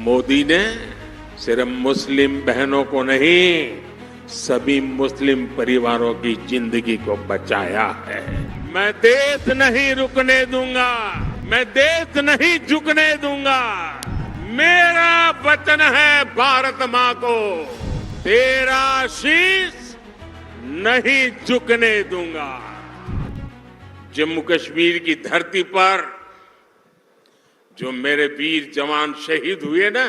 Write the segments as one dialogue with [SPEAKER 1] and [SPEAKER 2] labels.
[SPEAKER 1] मोदी ने सिर्फ मुस्लिम बहनों को नहीं, सभी मुस्लिम परिवारों की जिंदगी को बचाया है। मैं देश नहीं रुकने दूंगा, मैं देश नहीं झुकने दूंगा। मेरा वचन है भारत मां को, तेरा शीश नहीं झुकने दूंगा। जम्मू कश्मीर की धरती पर जो मेरे वीर जवान शहीद हुए ना,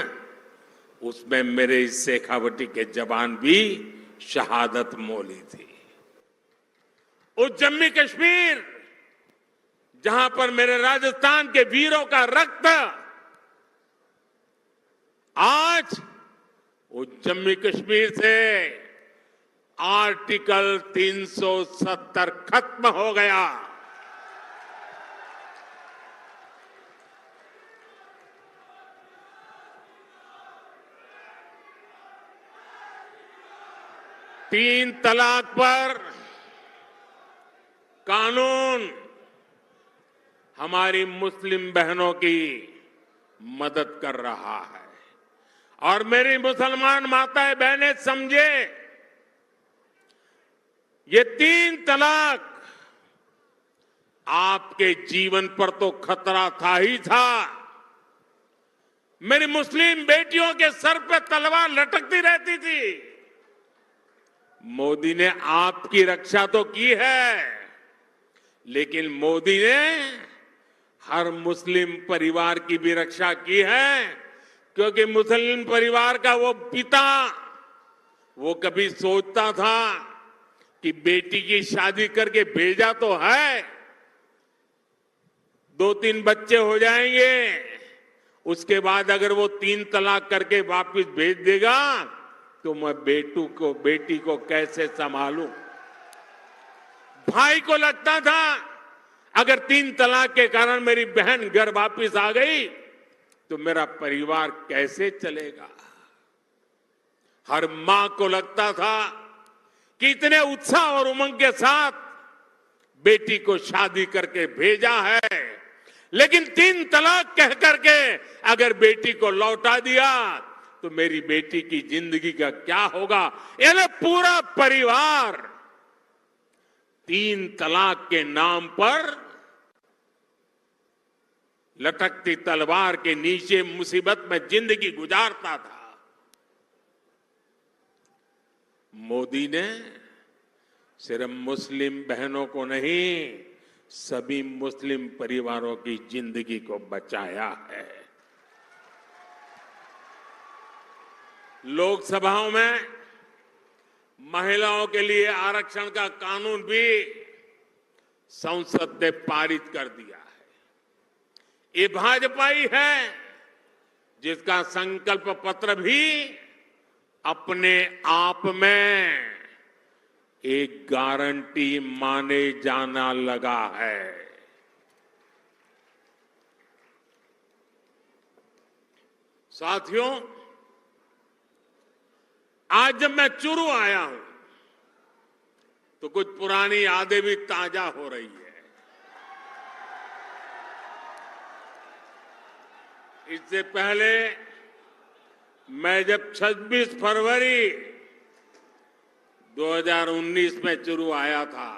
[SPEAKER 1] उसमें मेरे इस शेखावटी के जवान भी शहादत मोली थी। उस जम्मू कश्मीर जहां पर मेरे राजस्थान के वीरों का रक्त आज उस जम्मू कश्मीर से आर्टिकल 370 खत्म हो गया। तीन तलाक पर कानून हमारी मुस्लिम बहनों की मदद कर रहा है। और मेरी मुसलमान माताएं बहनें समझे, ये तीन तलाक आपके जीवन पर तो खतरा था ही था, मेरी मुस्लिम बेटियों के सर पे तलवार लटकती रहती थी। मोदी ने आपकी रक्षा तो की है, लेकिन मोदी ने हर मुस्लिम परिवार की भी रक्षा की है, क्योंकि मुस्लिम परिवार का वो पिता वो कभी सोचता था कि बेटी की शादी करके भेजा तो है, 2-3 बच्चे हो जाएंगे, उसके बाद अगर वो 3 तलाक करके वापस भेज देगा तो मैं बेटी को कैसे संभालूं। भाई को लगता था अगर 3 तलाक के कारण मेरी बहन घर वापस आ गई तो मेरा परिवार कैसे चलेगा। हर मां को लगता था कि इतने उत्साह और उमंग के साथ बेटी को शादी करके भेजा है, लेकिन 3 तलाक कह करके अगर बेटी को लौटा दिया तो मेरी बेटी की जिंदगी का क्या होगा। यानी पूरा परिवार 3 तलाक के नाम पर लटकती तलवार के नीचे मुसीबत में जिंदगी गुजारता था। मोदी ने सिर्फ मुस्लिम बहनों को नहीं, सभी मुस्लिम परिवारों की जिंदगी को बचाया है। लोकसभाओं में महिलाओं के लिए आरक्षण का कानून भी संसद ने पारित कर दिया है। ये भाजपा ही है जिसका संकल्प पत्र भी अपने आप में एक गारंटी माने जाना लगा है। साथियों, आज जब मैं चुरू आया हूं तो कुछ पुरानी यादें भी ताजा हो रही है। इससे पहले मैं जब 26 फरवरी 2019 में चुरू आया था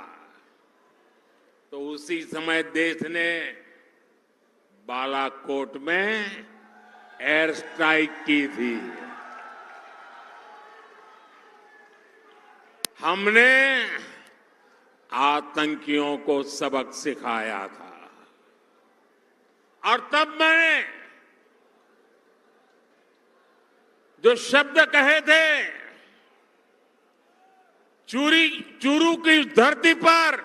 [SPEAKER 1] तो उसी समय देश ने बालाकोट में एयर स्ट्राइक की थी। हमने आतंकियों को सबक सिखाया था और तब मैंने जो शब्द कहे थे, चूरू की धरती पर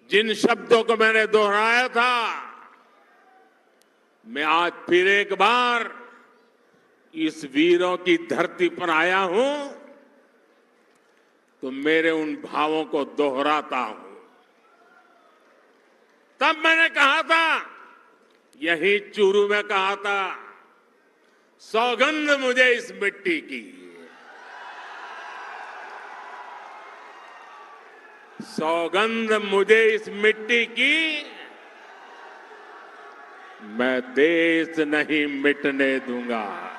[SPEAKER 1] जिन शब्दों को मैंने दोहराया था, मैं आज फिर एक बार इस वीरों की धरती पर आया हूं तो मेरे उन भावों को दोहराता हूं। तब मैंने कहा था, यही चूरू में कहा था, सौगंध मुझे इस मिट्टी की, सौगंध मुझे इस मिट्टी की, मैं देश नहीं मिटने दूंगा।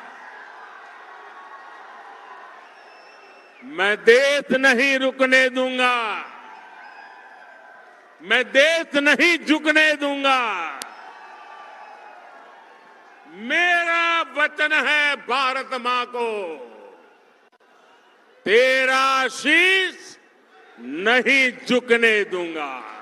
[SPEAKER 1] मैं देश नहीं रुकने दूंगा। मैं देश नहीं झुकने दूंगा। मेरा वचन है भारत मां को, तेरा शीश नहीं झुकने दूंगा।